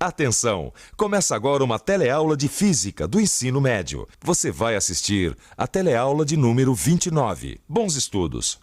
Atenção! Começa agora uma teleaula de Física do ensino médio. Você vai assistir a teleaula de número 29. Bons estudos!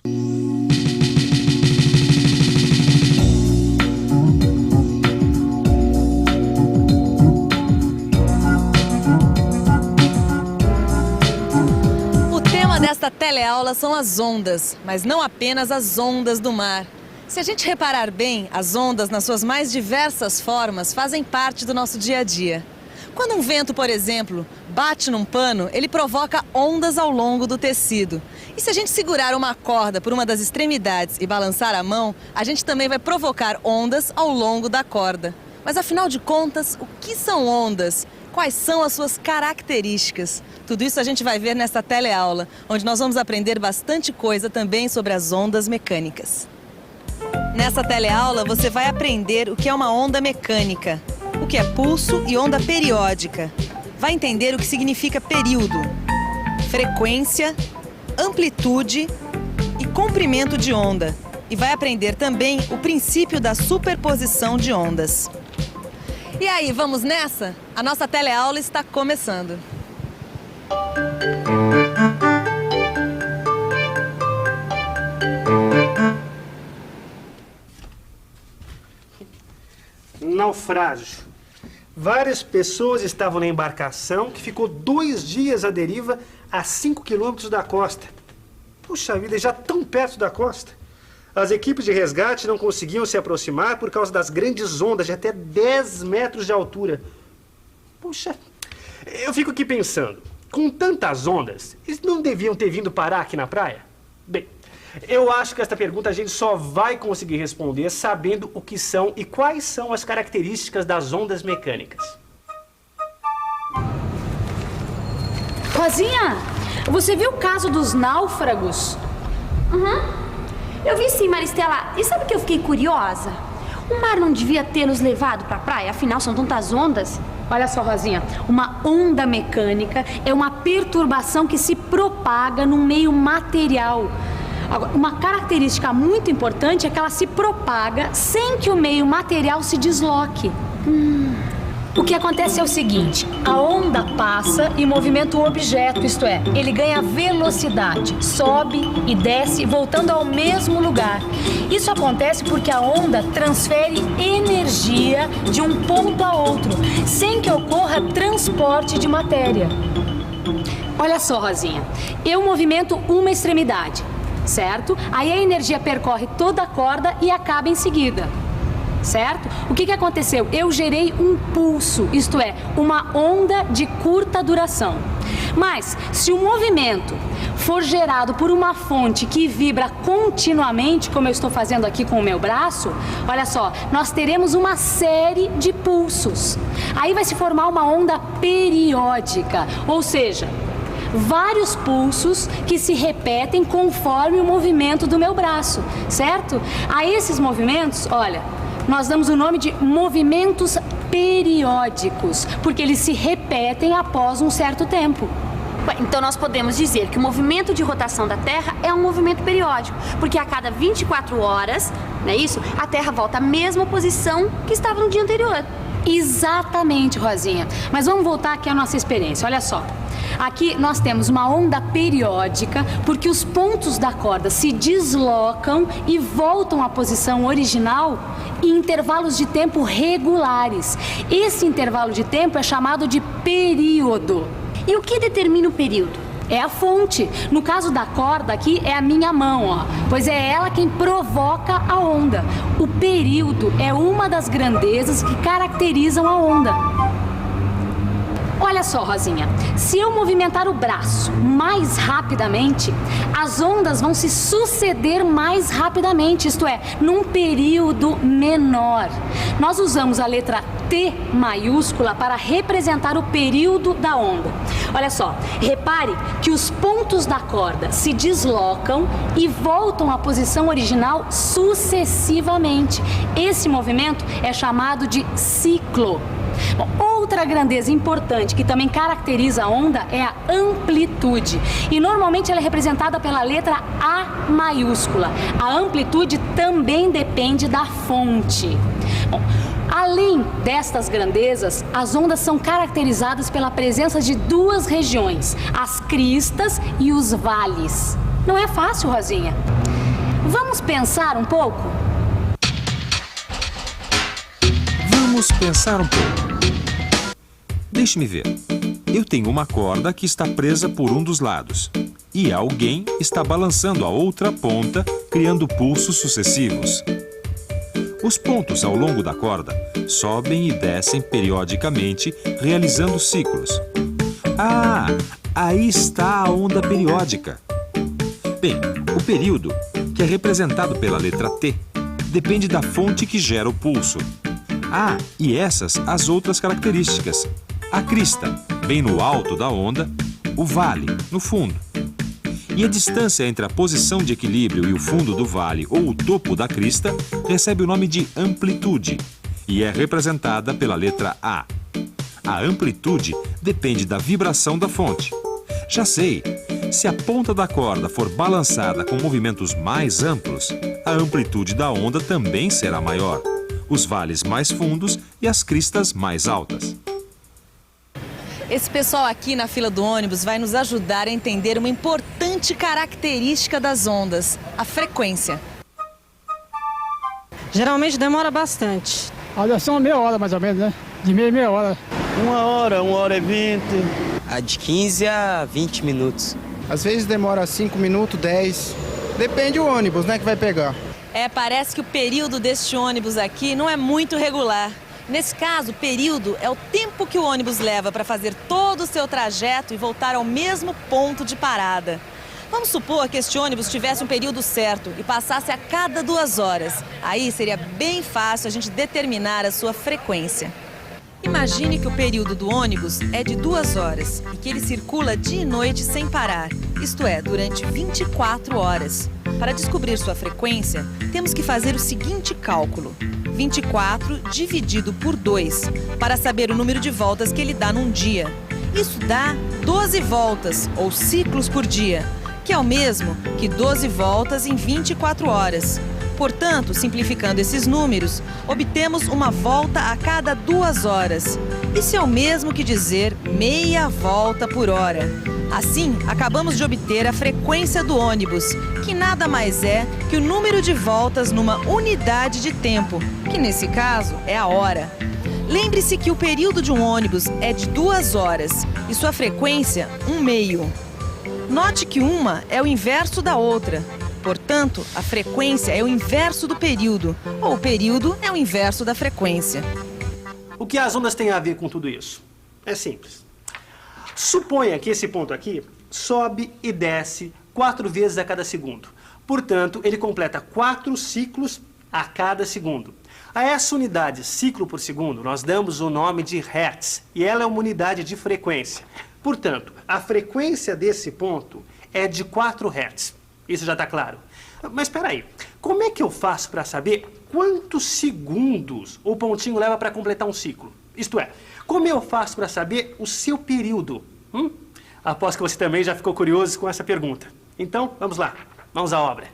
O tema desta teleaula são as ondas, mas não apenas as ondas do mar. Se a gente reparar bem, as ondas, nas suas mais diversas formas, fazem parte do nosso dia a dia. Quando um vento, por exemplo, bate num pano, ele provoca ondas ao longo do tecido. E se a gente segurar uma corda por uma das extremidades e balançar a mão, a gente também vai provocar ondas ao longo da corda. Mas afinal de contas, o que são ondas? Quais são as suas características? Tudo isso a gente vai ver nesta teleaula, onde nós vamos aprender bastante coisa também sobre as ondas mecânicas. Nessa teleaula você vai aprender o que é uma onda mecânica, o que é pulso e onda periódica. Vai entender o que significa período, frequência, amplitude e comprimento de onda. E vai aprender também o princípio da superposição de ondas. E aí, vamos nessa? A nossa teleaula está começando. Naufrágio. Várias pessoas estavam na embarcação que ficou 2 dias à deriva a 5 quilômetros da costa. Puxa vida, já tão perto da costa. As equipes de resgate não conseguiam se aproximar por causa das grandes ondas de até 10 metros de altura. Puxa, eu fico aqui pensando, com tantas ondas, eles não deviam ter vindo parar aqui na praia? Bem, eu acho que esta pergunta a gente só vai conseguir responder sabendo o que são e quais são as características das ondas mecânicas. Rosinha, você viu o caso dos náufragos? Eu vi sim, Maristela. E sabe o que eu fiquei curiosa? O mar não devia ter nos levado pra praia, afinal são tantas ondas. Olha só, Rosinha, uma onda mecânica é uma perturbação que se propaga no meio material. Agora, uma característica muito importante é que ela se propaga sem que o meio material se desloque. O que acontece é o seguinte, a onda passa e movimenta o objeto, isto é, ele ganha velocidade, sobe e desce voltando ao mesmo lugar. Isso acontece porque a onda transfere energia de um ponto a outro, sem que ocorra transporte de matéria. Olha só, Rosinha, eu movimento uma extremidade, certo? Aí a energia percorre toda a corda e acaba em seguida. Certo? O que aconteceu? Eu gerei um pulso, isto é, uma onda de curta duração. Mas, se o movimento for gerado por uma fonte que vibra continuamente, como eu estou fazendo aqui com o meu braço, olha só, nós teremos uma série de pulsos. Aí vai se formar uma onda periódica, ou seja, vários pulsos que se repetem conforme o movimento do meu braço, certo? A esses movimentos, olha, nós damos o nome de movimentos periódicos, porque eles se repetem após um certo tempo. Então nós podemos dizer que o movimento de rotação da Terra é um movimento periódico, porque a cada 24 horas, não é isso? A Terra volta à mesma posição que estava no dia anterior. Exatamente, Rosinha. Mas vamos voltar aqui à nossa experiência, olha só. Aqui nós temos uma onda periódica porque os pontos da corda se deslocam e voltam à posição original em intervalos de tempo regulares. Esse intervalo de tempo é chamado de período. E o que determina o período? É a fonte. No caso da corda aqui é a minha mão, ó, pois é ela quem provoca a onda. O período é uma das grandezas que caracterizam a onda. Olha só, Rosinha, se eu movimentar o braço mais rapidamente, as ondas vão se suceder mais rapidamente, isto é, num período menor. Nós usamos a letra T maiúscula para representar o período da onda. Olha só, repare que os pontos da corda se deslocam e voltam à posição original sucessivamente. Esse movimento é chamado de ciclo. Bom, outra grandeza importante que também caracteriza a onda é a amplitude. E normalmente ela é representada pela letra A maiúscula. A amplitude também depende da fonte. Bom, Além destas grandezas, as ondas são caracterizadas pela presença de duas regiões, as cristas e os vales. Não é fácil, Rosinha. Vamos pensar um pouco? Vamos pensar um pouco. Deixe-me ver. Eu tenho uma corda que está presa por um dos lados e alguém está balançando a outra ponta, criando pulsos sucessivos. Os pontos ao longo da corda sobem e descem periodicamente, realizando ciclos. Ah, aí está a onda periódica. Bem, o período, que é representado pela letra T, depende da fonte que gera o pulso. Ah, e essas as outras características. A crista, bem no alto da onda, o vale, no fundo. E a distância entre a posição de equilíbrio e o fundo do vale ou o topo da crista recebe o nome de amplitude e é representada pela letra A. A amplitude depende da vibração da fonte. Já sei, se a ponta da corda for balançada com movimentos mais amplos, a amplitude da onda também será maior, os vales mais fundos e as cristas mais altas. Esse pessoal aqui na fila do ônibus vai nos ajudar a entender uma importante característica das ondas, a frequência. Geralmente demora bastante. A duração é meia hora mais ou menos, né? De meia hora. 1h e 20. A de 15 a 20 minutos. Às vezes demora 5 minutos, 10. Depende do ônibus, né, que vai pegar. Parece que o período deste ônibus aqui não é muito regular. Nesse caso, o período é o tempo que o ônibus leva para fazer todo o seu trajeto e voltar ao mesmo ponto de parada. Vamos supor que este ônibus tivesse um período certo e passasse a cada 2 horas. Aí seria bem fácil a gente determinar a sua frequência. Imagine que o período do ônibus é de 2 horas e que ele circula dia e noite sem parar, isto é, durante 24 horas. Para descobrir sua frequência, temos que fazer o seguinte cálculo: 24 dividido por 2, para saber o número de voltas que ele dá num dia. Isso dá 12 voltas, ou ciclos por dia, que é o mesmo que 12 voltas em 24 horas. Portanto, simplificando esses números, obtemos uma volta a cada 2 horas. Isso é o mesmo que dizer meia volta por hora. Assim, acabamos de obter a frequência do ônibus, que nada mais é que o número de voltas numa unidade de tempo, que nesse caso é a hora. Lembre-se que o período de um ônibus é de 2 horas e sua frequência, 1/2. Note que uma é o inverso da outra. Portanto, a frequência é o inverso do período, ou o período é o inverso da frequência. O que as ondas têm a ver com tudo isso? É simples. Suponha que esse ponto aqui sobe e desce 4 vezes a cada segundo. Portanto, ele completa 4 ciclos a cada segundo. A essa unidade, ciclo por segundo, nós damos o nome de Hertz, e ela é uma unidade de frequência. Portanto, a frequência desse ponto é de 4 Hertz. Isso já está claro. Mas espera aí, como é que eu faço para saber quantos segundos o pontinho leva para completar um ciclo? Isto é, como eu faço para saber o seu período? Aposto que você também já ficou curioso com essa pergunta. Então, vamos lá, mãos à obra.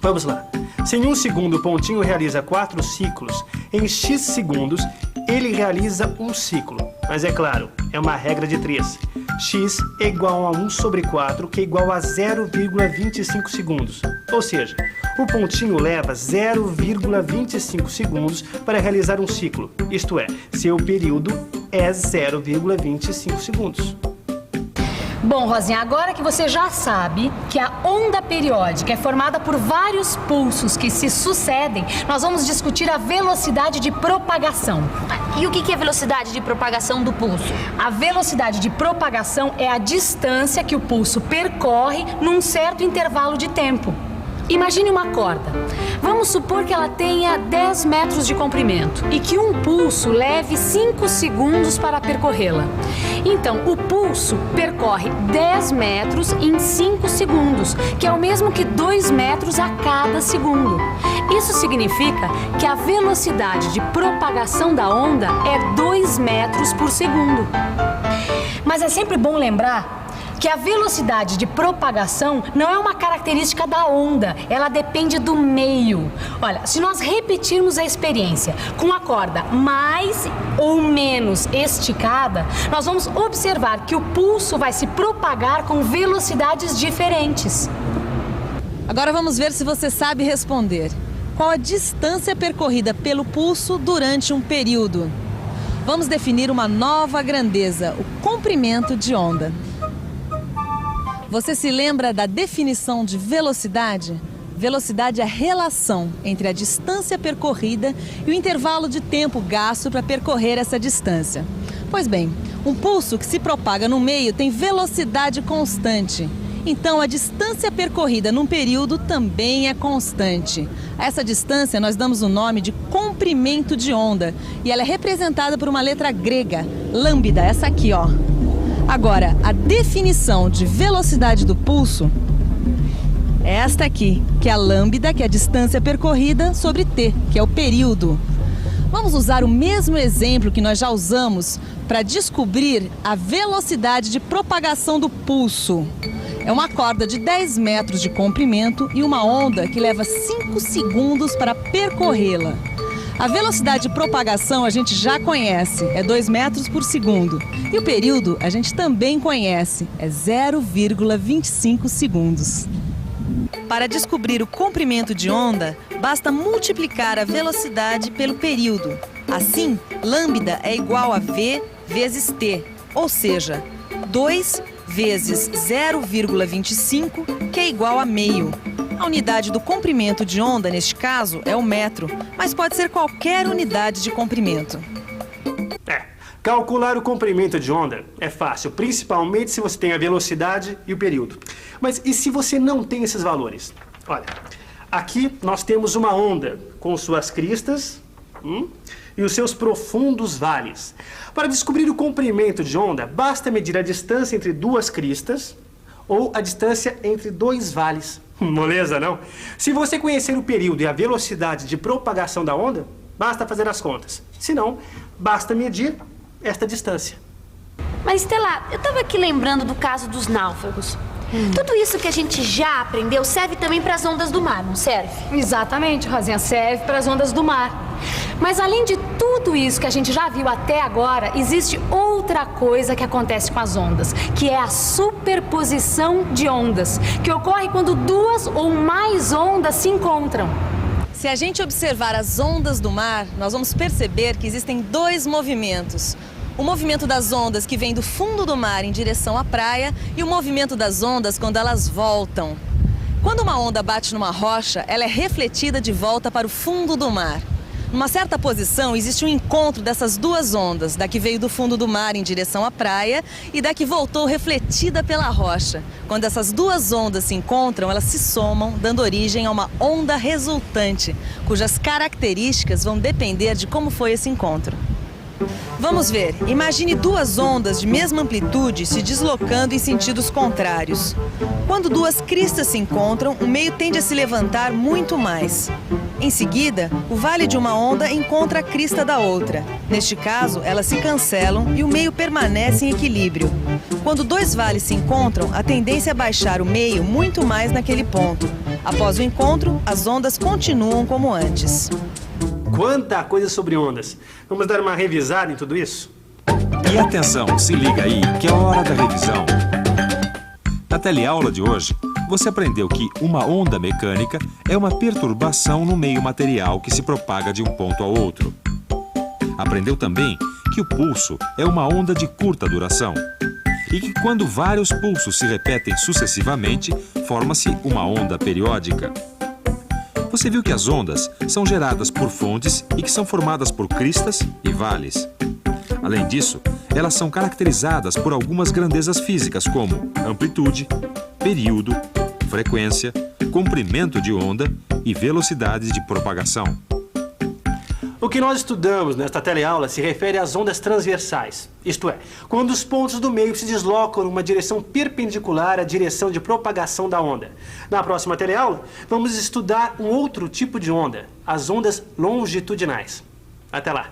Vamos lá. Se em 1 segundo o pontinho realiza 4 ciclos, em x segundos ele realiza um ciclo. Mas é claro, é uma regra de 3. X é igual a 1/4, que é igual a 0,25 segundos. Ou seja, o pontinho leva 0,25 segundos para realizar um ciclo. Isto é, seu período é 0,25 segundos. Bom, Rosinha, agora que você já sabe que a onda periódica é formada por vários pulsos que se sucedem, nós vamos discutir a velocidade de propagação. E o que é velocidade de propagação do pulso? A velocidade de propagação é a distância que o pulso percorre num certo intervalo de tempo. Imagine uma corda. Vamos supor que ela tenha 10 metros de comprimento e que um pulso leve 5 segundos para percorrê-la. Então, o pulso percorre 10 metros em 5 segundos, que é o mesmo que 2 metros a cada segundo. Isso significa que a velocidade de propagação da onda é 2 metros por segundo. Mas é sempre bom lembrar que a velocidade de propagação não é uma característica da onda, ela depende do meio. Olha, se nós repetirmos a experiência com a corda mais ou menos esticada, nós vamos observar que o pulso vai se propagar com velocidades diferentes. Agora vamos ver se você sabe responder. Qual a distância percorrida pelo pulso durante um período? Vamos definir uma nova grandeza, o comprimento de onda. Você se lembra da definição de velocidade? Velocidade é a relação entre a distância percorrida e o intervalo de tempo gasto para percorrer essa distância. Pois bem, um pulso que se propaga no meio tem velocidade constante. Então, a distância percorrida num período também é constante. A essa distância nós damos o nome de comprimento de onda e ela é representada por uma letra grega, lambda, essa aqui, ó. Agora, a definição de velocidade do pulso é esta aqui, que é a lambda, que é a distância percorrida, sobre t, que é o período. Vamos usar o mesmo exemplo que nós já usamos para descobrir a velocidade de propagação do pulso. É uma corda de 10 metros de comprimento e uma onda que leva 5 segundos para percorrê-la. A velocidade de propagação a gente já conhece, é 2 metros por segundo. E o período a gente também conhece, é 0,25 segundos. Para descobrir o comprimento de onda, basta multiplicar a velocidade pelo período. Assim, lambda é igual a v vezes t, ou seja, 2 vezes 0,25, que é igual a meio. A unidade do comprimento de onda, neste caso, é o metro, mas pode ser qualquer unidade de comprimento. Calcular o comprimento de onda é fácil, principalmente se você tem a velocidade e o período. Mas e se você não tem esses valores? Olha, aqui nós temos uma onda com suas cristas e os seus profundos vales. Para descobrir o comprimento de onda, basta medir a distância entre duas cristas ou a distância entre dois vales. Moleza, não? Se você conhecer o período e a velocidade de propagação da onda, basta fazer as contas. Se não, basta medir esta distância. Mas, Estela, eu estava aqui lembrando do caso dos náufragos. Tudo isso que a gente já aprendeu serve também para as ondas do mar, não serve? Exatamente, Rosinha, serve para as ondas do mar. Mas além de tudo isso que a gente já viu até agora, existe outra coisa que acontece com as ondas, que é a superposição de ondas, que ocorre quando duas ou mais ondas se encontram. Se a gente observar as ondas do mar, nós vamos perceber que existem dois movimentos. O movimento das ondas que vem do fundo do mar em direção à praia e o movimento das ondas quando elas voltam. Quando uma onda bate numa rocha, ela é refletida de volta para o fundo do mar. Numa certa posição, existe um encontro dessas duas ondas, da que veio do fundo do mar em direção à praia e da que voltou refletida pela rocha. Quando essas duas ondas se encontram, elas se somam, dando origem a uma onda resultante, cujas características vão depender de como foi esse encontro. Vamos ver, imagine duas ondas de mesma amplitude se deslocando em sentidos contrários. Quando duas cristas se encontram, o meio tende a se levantar muito mais. Em seguida, o vale de uma onda encontra a crista da outra. Neste caso, elas se cancelam e o meio permanece em equilíbrio. Quando dois vales se encontram, a tendência é baixar o meio muito mais naquele ponto. Após o encontro, as ondas continuam como antes. Quanta coisa sobre ondas! Vamos dar uma revisada em tudo isso? E atenção, se liga aí, que é a hora da revisão. Na teleaula de hoje, você aprendeu que uma onda mecânica é uma perturbação no meio material que se propaga de um ponto ao outro. Aprendeu também que o pulso é uma onda de curta duração e que quando vários pulsos se repetem sucessivamente, forma-se uma onda periódica. Você viu que as ondas são geradas por fontes e que são formadas por cristas e vales. Além disso, elas são caracterizadas por algumas grandezas físicas como amplitude, período, frequência, comprimento de onda e velocidade de propagação. O que nós estudamos nesta teleaula se refere às ondas transversais, isto é, quando os pontos do meio se deslocam numa direção perpendicular à direção de propagação da onda. Na próxima teleaula, vamos estudar um outro tipo de onda, as ondas longitudinais. Até lá!